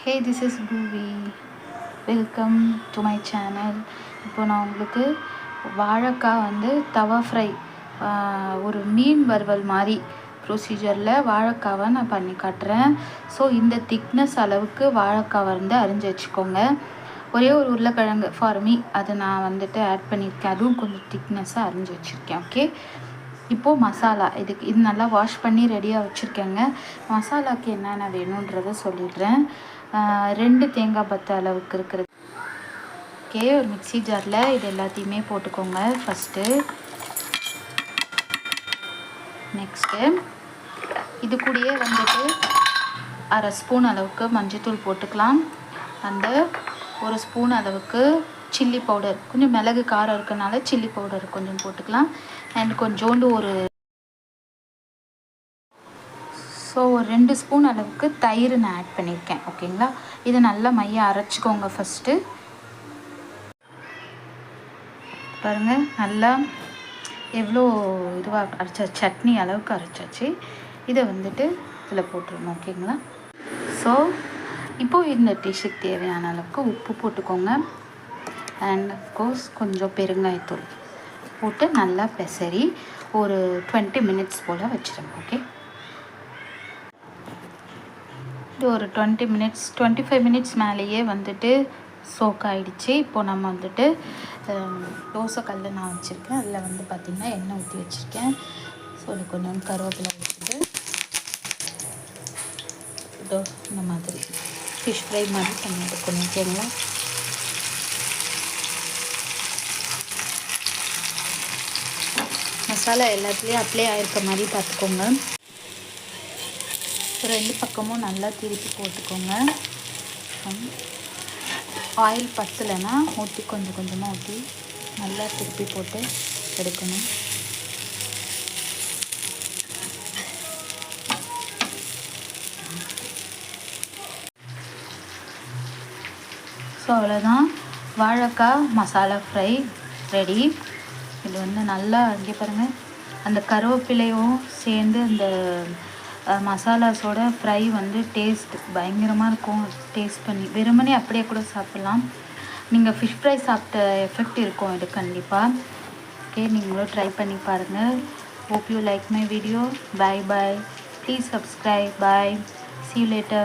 Hey this is Poovi, welcome to my channel. இப்போ நான் உங்களுக்கு வாழைக்காய் வந்து தவா ஃப்ரை, ஒரு மீன் வறுவல் மாதிரி ப்ரொசீஜரில் வாழைக்காவை நான் பண்ணி காட்டுறேன். ஸோ இந்த திக்னஸ் அளவுக்கு வாழைக்காவை வந்து அரிஞ்சு வச்சுக்கோங்க. ஒரே ஒரு உருளைக்கிழங்கு ஃபார் மீ அதை நான் வந்துட்டு ஆட் பண்ணியிருக்கேன். அதுவும் கொஞ்சம் திக்னஸாக அரிஞ்சு வச்சுருக்கேன். ஓகே, இப்போது மசாலா இது நல்லா வாஷ் பண்ணி ரெடியாக வச்சுருக்கேங்க. மசாலாவுக்கு என்னென்ன வேணுன்றதை சொல்லிடுறேன். 2 தேங்காய் பத்து அளவுக்கு இருக்கிறது. ஓகே, ஒரு மிக்சி ஜாரில் இது எல்லாத்தையுமே போட்டுக்கோங்க ஃபஸ்ட்டு. நெக்ஸ்ட்டு இது கூடயே வந்துட்டு 1/2 ஸ்பூன் அளவுக்கு மஞ்சள்தூள் போட்டுக்கலாம். அந்த 1 ஸ்பூன் அளவுக்கு சில்லி பவுடர், கொஞ்சம் மிளகு காரம் இருக்கனால சில்லி பவுடர் கொஞ்சம் போட்டுக்கலாம். அண்ட் கொஞ்சோண்டு ஒரு 2 ஸ்பூன் அளவுக்கு தயிர் நான் ஆட் பண்ணியிருக்கேன். ஓகேங்களா, இதை நல்லா மையாக அரைச்சிக்கோங்க ஃபஸ்ட்டு. பாருங்கள், நல்லா எவ்வளோ இதுவாக அரைச்சா சட்னி அளவுக்கு அரைச்சாச்சு. இதை வந்துட்டு இதில் போட்டுருணும். ஓகேங்களா, ஸோ இப்போது இந்த டிஷ்ஷுக்கு தேவையான அளவுக்கு உப்பு போட்டுக்கோங்க. அண்ட் அஃப்கோர்ஸ் கொஞ்சம் பெருங்காயத்தூள் போட்டு நல்லா பெசரி ஒரு 20 மினிட்ஸ் போல் வச்சுருங்க. ஓகே, இது ஒரு 20 மினிட்ஸ் 25 மினிட்ஸ் மேலேயே வந்துட்டு சோக் ஆகிடுச்சு. இப்போது நம்ம வந்துட்டு தோசை கல் நான் வச்சுருக்கேன். அதில் வந்து பார்த்திங்கன்னா எண்ணெய் ஊற்றி வச்சுருக்கேன். ஸோ அது கொஞ்சம் கருவேப்பிலை வச்சுட்டு இந்த மாதிரி ஃபிஷ் ஃப்ரை மாதிரி பண்ணி எடுக்கணும். ஓகேங்களா, மசாலா எல்லாத்துலேயும் அப்ளை ஆகிருக்க மாதிரி பார்த்துக்கோங்க. 2 பக்கமும் நல்லா திருப்பி போட்டுக்கோங்க. ஆயில் பத்தலைன்னா ஊற்றி கொஞ்சம் கொஞ்சமாக ஊற்றி நல்லா திருப்பி போட்டு எடுக்கணும். ஸோ அவ்வளோதான், வாழைக்காய் மசாலா ஃப்ரை ரெடி. இது வந்து நல்லா இங்கே பாருங்கள், அந்த கருவேப்பிலையும் சேர்ந்து அந்த மசாலாஸோட ஃப்ரை வந்து டேஸ்ட் பயங்கரமாக இருக்கும். டேஸ்ட் பண்ணி வெறுமனே அப்படியே கூட சாப்பிட்லாம். நீங்கள் ஃபிஷ் ஃப்ரை சாப்பிட்ட எஃபெக்ட் இருக்கும் இது கண்டிப்பாக. ஓகே, நீங்களும் ட்ரை பண்ணி பாருங்கள். Hope you like my video. Bye bye, please subscribe. Bye, see you later.